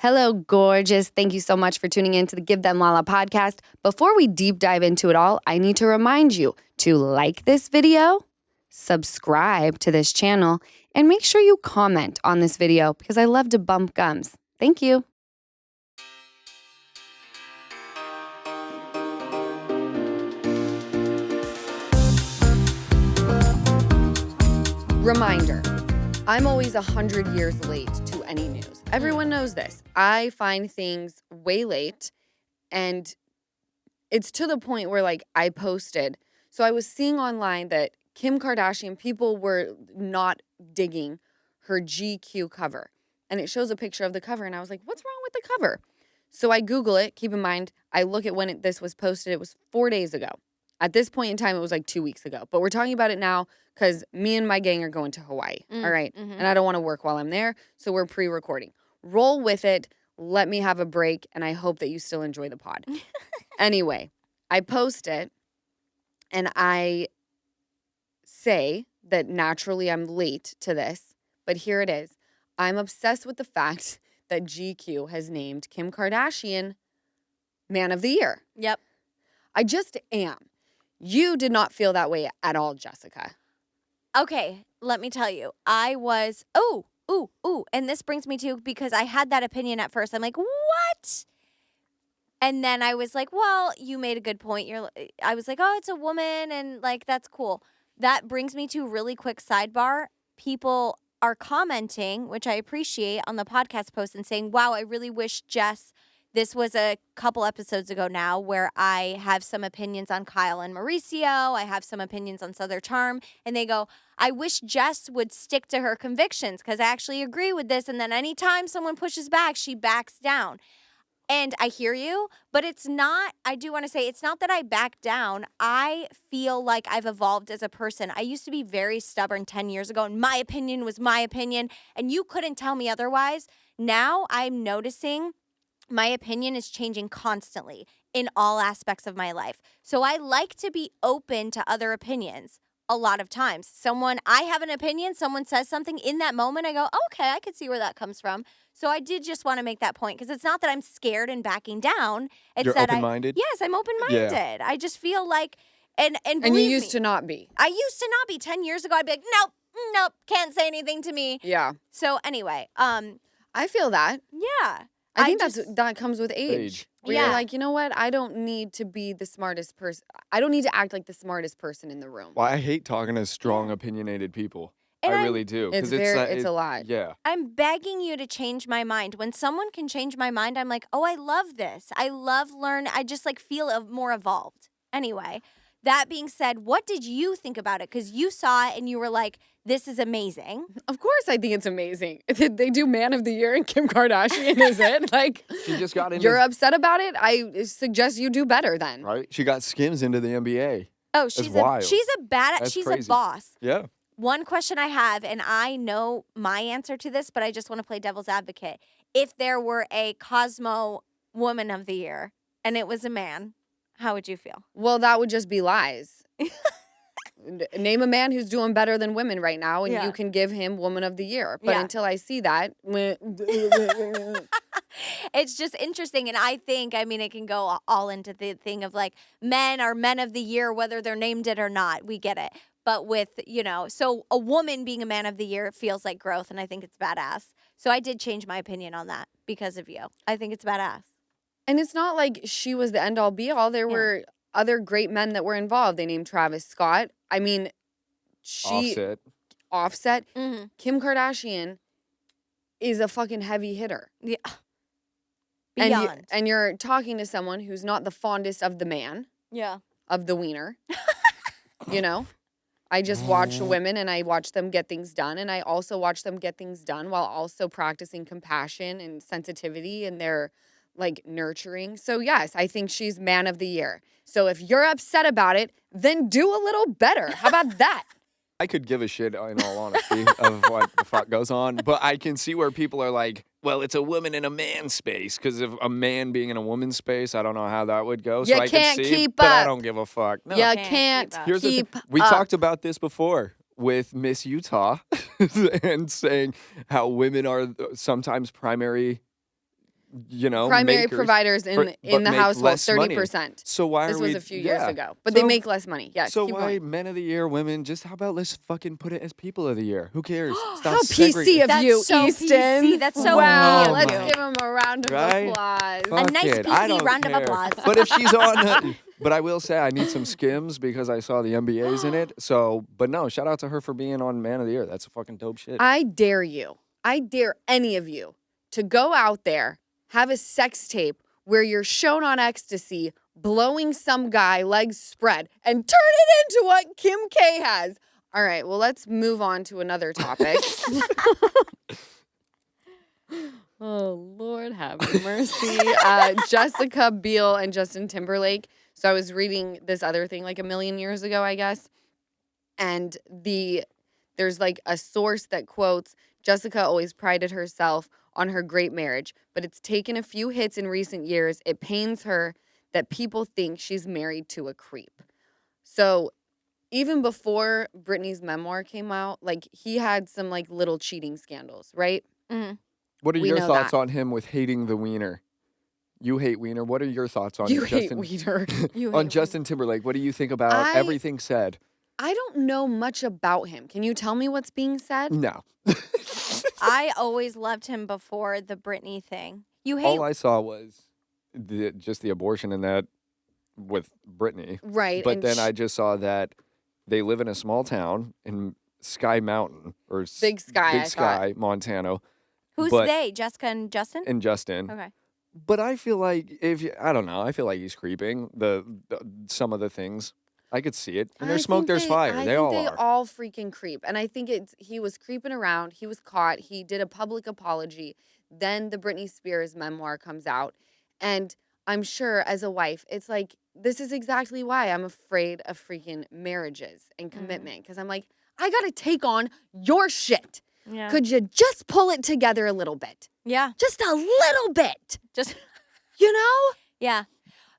Hello, gorgeous. Thank you so much for tuning in to the Give Them Lala podcast. Before we deep dive into it all, I need to remind you to like this video, subscribe to this channel, and make sure you comment on this video because I love to bump gums. Thank you. Reminder, I'm always 100 years late to any news. Everyone knows this. I find things way late, and it's to the point where, like, I posted. So I was seeing online that Kim Kardashian, people were not digging her GQ cover. And it shows a picture of the cover, and I was like, what's wrong with the cover? So I Google it. Keep in mind, I look at when this was posted. It was 4 days ago. At this point in time, it was like 2 weeks ago. But we're talking about it now because me and my gang are going to Hawaii, all right? And I don't want to work while I'm there, so we're pre-recording. Roll with it. Let me have a break, and I hope that you still enjoy the pod. Anyway, I post it, and I say that naturally I'm late to this, but here it is. I'm obsessed with the fact that GQ has named Kim Kardashian Man of the Year. Yep. I just am. You did not feel that way at all, Jessica. Okay, let me tell you. I was, and this brings me to, because I had that opinion at first. I'm like, what? And then I was like, well, you made a good point. I was like, oh, it's a woman, and like, that's cool. That brings me to a really quick sidebar. People are commenting, which I appreciate, on the podcast post and saying, wow, I really wish Jess, this was a couple episodes ago now, where I have some opinions on Kyle and Mauricio. I have some opinions on Southern Charm. And they go, I wish Jess would stick to her convictions because I actually agree with this. And then anytime someone pushes back, she backs down. And I hear you, but it's not, I do want to say, it's not that I back down. I feel like I've evolved as a person. I used to be very stubborn 10 years ago, and my opinion was my opinion, and you couldn't tell me otherwise. Now I'm noticing my opinion is changing constantly in all aspects of my life. So I like to be open to other opinions a lot of times. I have an opinion, someone says something in that moment, I go, okay, I could see where that comes from. So I did just want to make that point because it's not that I'm scared and backing down. It's You're that open-minded? Yes, I'm open-minded. Yeah. I just feel like, and And you used to not be. I used to not be. 10 years ago, I'd be like, nope, can't say anything to me. Yeah. So anyway, I feel that. yeah. I think that comes with age. Where Yeah. you're like, you know what? I don't need to be the smartest person. I don't need to act like the smartest person in the room. Well, I hate talking to strong, opinionated people. And I really do. It's 'Cause it's a lot. Yeah. I'm begging you to change my mind. When someone can change my mind, I'm like, oh, I love this. I love I just like feel more evolved. Anyway, that being said, what did you think about it? Because you saw it and you were like, this is amazing. Of course I think it's amazing. They do Man of the Year and Kim Kardashian is it? Like, She just got into... you're upset about it? I suggest you do better then. Right? She got Skims into the NBA. Oh, That's wild. she's a badass. That's She's crazy. a boss. Yeah. One question I have, and I know my answer to this, but I just want to play devil's advocate. If there were a Cosmo Woman of the Year and it was a man, how would you feel? Well, that would just be lies. Name a man who's doing better than women right now, and Yeah. you can give him Woman of the Year. But Yeah. until I see that, It's just interesting. And I think, it can go all into the thing of like men are men of the year, whether they're named it or not. We get it. But with, so a woman being a man of the year feels like growth. And I think it's badass. So I did change my opinion on that because of you. I think it's badass. and it's not like she was the end all be all. There were other great men that were involved. They named Travis Scott. I mean, Offset. Mm-hmm. Kim Kardashian is a fucking heavy hitter. Yeah. And, Beyond. and you're talking to someone who's not the fondest of the man, Yeah. of the wiener. I just watch women and I watch them get things done. And I also watch them get things done while also practicing compassion and sensitivity and their like nurturing. So yes, I think she's Man of the Year. So if you're upset about it, then do a little better. How about that? I could give a shit, in all honesty, of what the fuck goes on. But I can see where people are like, well, it's a woman in a man space. Because of a man being in a woman's space, I don't know how that would go. You So I can't can see, keep but I up. don't give a fuck. No. You Can't can't keep up. Here's the keep thing. We up. talked about this before with Miss Utah and saying how women are sometimes primary primary makers providers in but the make household, less money. 30%. So why This are was we? a few years yeah. ago, but they So- make less money. Yes. So keep why going. men of the year, women? Just how about let's fucking put it as people of the year? Who cares? Stop How PC of That's you, so Easton. PC. That's so wow. me of Let's you. give him a round of Right? applause. Fuck nice it. I PC don't round of care. applause. But if she's on, but I will say I need some Skims because I saw the NBA's in it. So, but no, shout out to her for being on Man of the Year. That's a fucking dope shit. I dare you. I dare any of you to go out there, have a sex tape where you're shown on ecstasy, blowing some guy, legs spread, and turn it into what Kim K has. All right, well, let's move on to another topic. Oh, Lord have mercy. Jessica Biel and Justin Timberlake. So I was reading this other thing like a million years ago, I guess. And there's like a source that quotes, Jessica always prided herself on her great marriage, but it's taken a few hits in recent years. It pains her that people think she's married to a creep. So even before Britney's memoir came out, like he had some like little cheating scandals, right? What are We your know thoughts that. on him with hating the wiener? You hate wiener. What are your thoughts on You hate Justin? Wiener. On Justin Timberlake, what do you think about everything said? I don't know much about him. Can you tell me what's being said? No. I always loved him before the Britney thing. You hate All I saw was just the abortion in that with Britney. Right. But and then I just saw that they live in a small town in Sky Mountain or Big Sky, Big I Sky, Montana. Who's but- they? Jessica and Justin? And Justin. Okay. But I feel like I don't know. I feel like he's creeping some of the things. I could see it. And there's smoke, there's fire. I They think all they are. all freaking creep. And I think he was creeping around. He was caught. He did a public apology. Then the Britney Spears memoir comes out. And I'm sure as a wife, it's like, this is exactly why I'm afraid of freaking marriages and commitment. Because I'm like, I got to take on your shit. Yeah. Could you just pull it together a little bit? Yeah. Just a little bit. Just You know? yeah.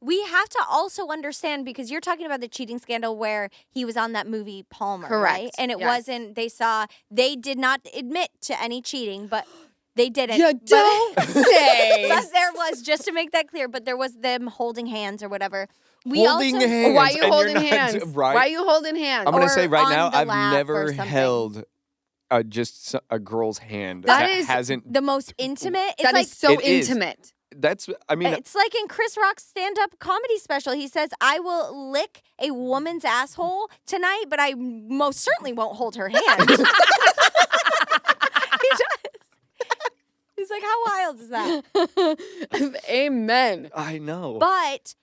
We have to also understand because you're talking about the cheating scandal where he was on that movie Palmer, right? Correct. And it Yes. wasn't. They did not admit to any cheating, but they didn't. You don't say. But there was, just to make that clear, but there was them holding hands or whatever. Holding hands. Why are you and holding you're not- hands? Right. Why are you holding hands? I'm going to or say right on now, the I've lap or never something? held just a girl's hand That is hasn't. The most intimate. It's That like is so It is. intimate. That's. I mean, it's like in Chris Rock's stand-up comedy special. He says, "I will lick a woman's asshole tonight, but I most certainly won't hold her hand." He does. He's like, "How wild is that?" Amen. I know. But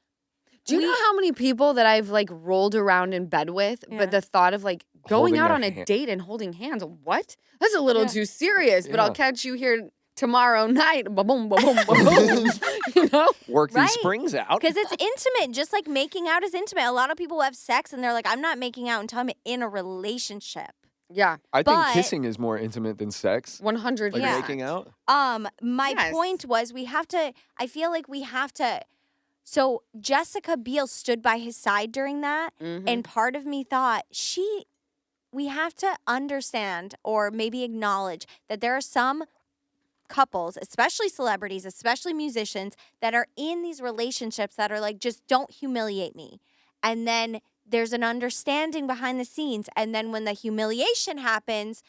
Do you know how many people that I've like rolled around in bed with, Yeah. but the thought of like going Holding out their on a hand. date and holding hands, what? That's a little Yeah. too serious, but Yeah. I'll catch you here tomorrow night. Ba-boom, ba-boom, ba-boom. You know? Work Right. these springs out. because it's intimate, just like making out is intimate. A lot of people have sex and they're like, "I'm not making out until I'm in a relationship." Yeah, I think but- kissing is more intimate than sex. 100%. Like Yeah. making out. My Yes. point was I feel like we have to. So Jessica Biel stood by his side during that. Mhm. And part of me thought we have to understand or maybe acknowledge that there are some couples, especially celebrities, especially musicians, that are in these relationships that are like, just don't humiliate me. And then there's an understanding behind the scenes. And then when the humiliation happens,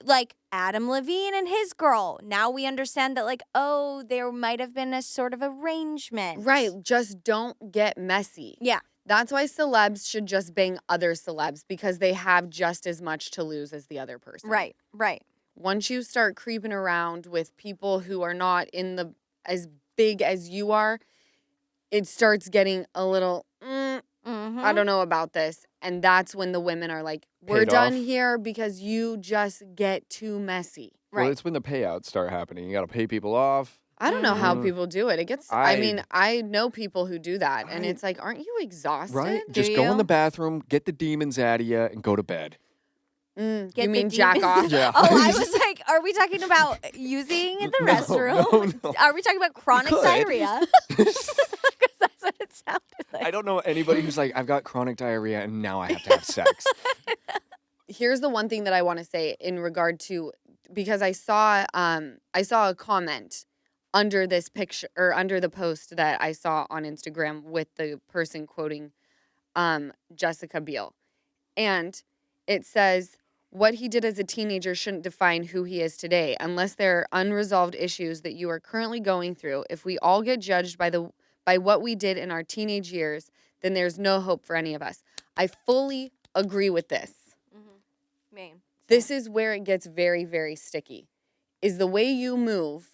like Adam Levine and his girl, now we understand that like, oh, there might have been a sort of arrangement. Right. Just don't get messy. Yeah. That's why celebs should just bang other celebs because they have just as much to lose as the other person. Right. Once you start creeping around with people who are not as big as you are, it starts getting a little, Mm-hmm. I don't know about this. And that's when the women are like, we're Paid done off. here because you just get too messy. Well, Right. it's when the payouts start happening. You got to pay people off. I don't know how Mhm. people do it. It gets, I mean, I know people who do that. And I- it's like, aren't you exhausted? Right? Do Just go in you? the bathroom, get the demons out of you, and go to bed. You Get the mean jack demon- off? Yeah. Oh, I was like, are we talking about using the No, restroom? no. Are we talking about chronic could. diarrhea? Because that's what it sounded like. I don't know anybody who's like, I've got chronic diarrhea and now I have to have sex. Here's the one thing that I want to say in regard to, because I saw a comment under this picture or under the post that I saw on Instagram with the person quoting Jessica Biel. And it says, what he did as a teenager shouldn't define who he is today. Unless there are unresolved issues that you are currently going through, if we all get judged by what we did in our teenage years, then there's no hope for any of us. I fully agree with this. Man. This is where it gets very, very sticky, is the way you move.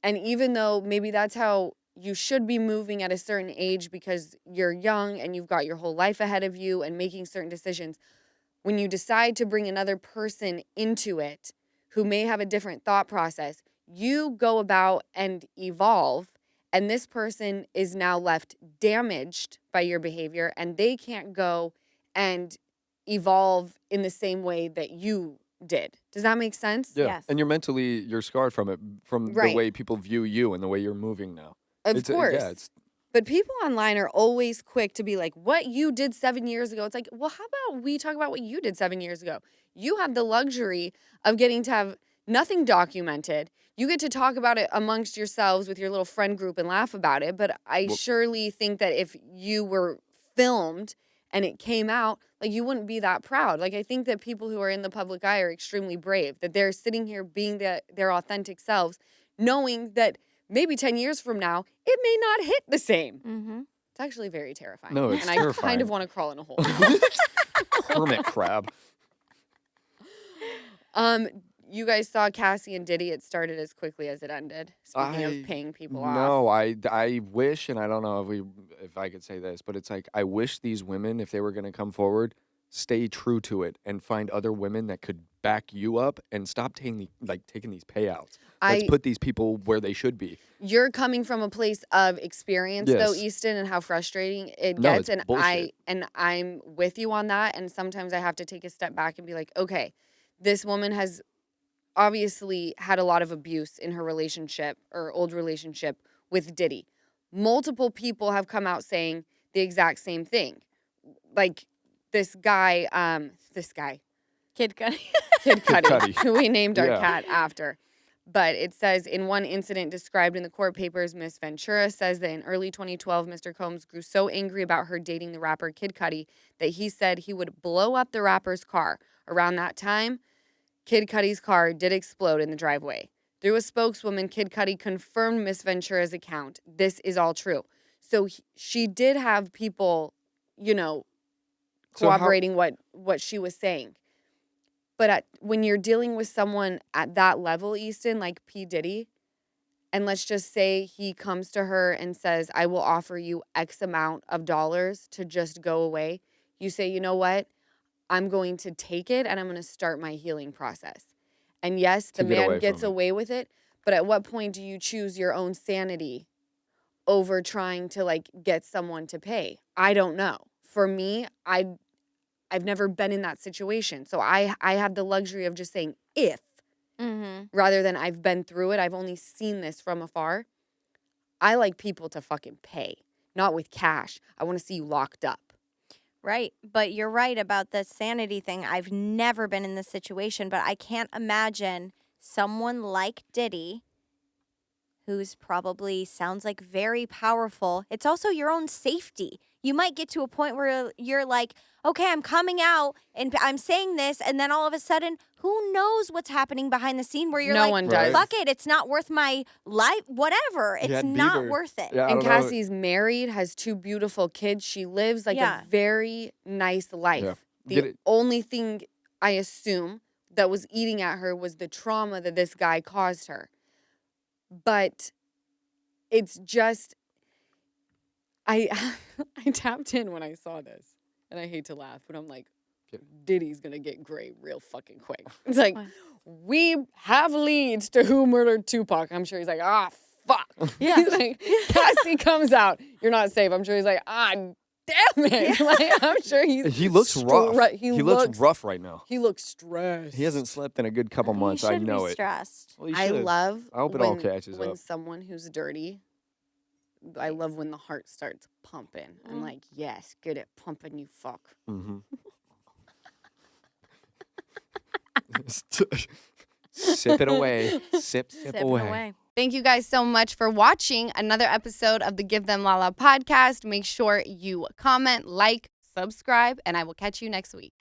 And even though maybe that's how you should be moving at a certain age because you're young and you've got your whole life ahead of you and making certain decisions, when you decide to bring another person into it who may have a different thought process, you go about and evolve, and this person is now left damaged by your behavior, and they can't go and evolve in the same way that you did. Does that make sense? Yeah. Yes. And you're scarred from it, from Right. the way people view you and the way you're moving now. Of course. Yeah, it's But people online are always quick to be like, what you did 7 years ago. It's like, well, how about we talk about what you did 7 years ago? You have the luxury of getting to have nothing documented. You get to talk about it amongst yourselves with your little friend group and laugh about it. But I Well- surely think that if you were filmed and it came out, like, you wouldn't be that proud. Like, I think that people who are in the public eye are extremely brave, that they're sitting here being their authentic selves, knowing that maybe 10 years from now, it may not hit the same. Mm-hmm. It's actually very terrifying. No, it's and I kind terrifying. of want to crawl in a hole. hermit crab. You guys saw Cassie and Diddy. It started as quickly as it ended. Speaking of paying people off. No, I wish, and I don't know if I could say this, but it's like I wish these women, if they were going to come forward, stay true to it and find other women that could back you up and stop taking these payouts. Let's put these people where they should be. You're coming from a place of experience, though, Yes. Easton, and how frustrating it No, gets. it's And bullshit. I'm with you on that. And sometimes I have to take a step back and be like, okay, this woman has obviously had a lot of abuse in her relationship or old relationship with Diddy. Multiple people have come out saying the exact same thing. Like this guy, Kid Cudi. Kid Cudi, Cudi. who we named our Yeah. cat after. But it says, in one incident described in the court papers, Miss Ventura says that in early 2012, Mr. Combs grew so angry about her dating the rapper Kid Cudi that he said he would blow up the rapper's car. Around that time, Kid Cudi's car did explode in the driveway. Through a spokeswoman, Kid Cudi confirmed Miss Ventura's account. This is all true. So she did have people, So how- corroborating what she was saying. But when you're dealing with someone at that level, Easton, like P. Diddy, and let's just say he comes to her and says, I will offer you X amount of dollars to just go away. You say, you know what? I'm going to take it and I'm going to start my healing process. And yes, the To get man away gets from it. away with it. But at what point do you choose your own sanity over trying to get someone to pay? I don't know. For me, I've never been in that situation. So I have the luxury of just saying if, Mm-hmm. rather than I've been through it. I've only seen this from afar. I like people to fucking pay, not with cash. I want to see you locked up. Right. But you're right about the sanity thing. I've never been in this situation, but I can't imagine someone like Diddy, who's probably sounds like very powerful. It's also your own safety. You might get to a point where you're like, okay, I'm coming out and I'm saying this. And then all of a sudden, who knows what's happening behind the scene where you're No like, one Right. does. fuck it. It's not worth my life, whatever. It's had not Bieber. worth it. Yeah, I And don't know. Cassie's married, has 2 beautiful kids. She lives Yeah. a very nice life. Yeah. The Get it- only thing I assume that was eating at her was the trauma that this guy caused her. But it's just, I I tapped in when I saw this, and I hate to laugh, but I'm like, Okay. Diddy's gonna get gray real fucking quick. It's like, Why? we have leads to who murdered Tupac. I'm sure he's like, fuck. Yeah. He's like, Cassie comes out, you're not safe. I'm sure he's like, damn it. Like, I'm sure He looks rough. He looks rough right now. He looks stressed. He hasn't slept in a good couple You months. I should know be it. stressed. Well, he I should. love I hope it all catches when up. someone who's dirty, I love when the heart starts pumping. I'm Mm. like, yes, good at pumping, you fuck. Mm-hmm. Sip it away. Sip Sipping away. away. Thank you guys so much for watching another episode of the Give Them Lala podcast. Make sure you comment, like, subscribe, and I will catch you next week.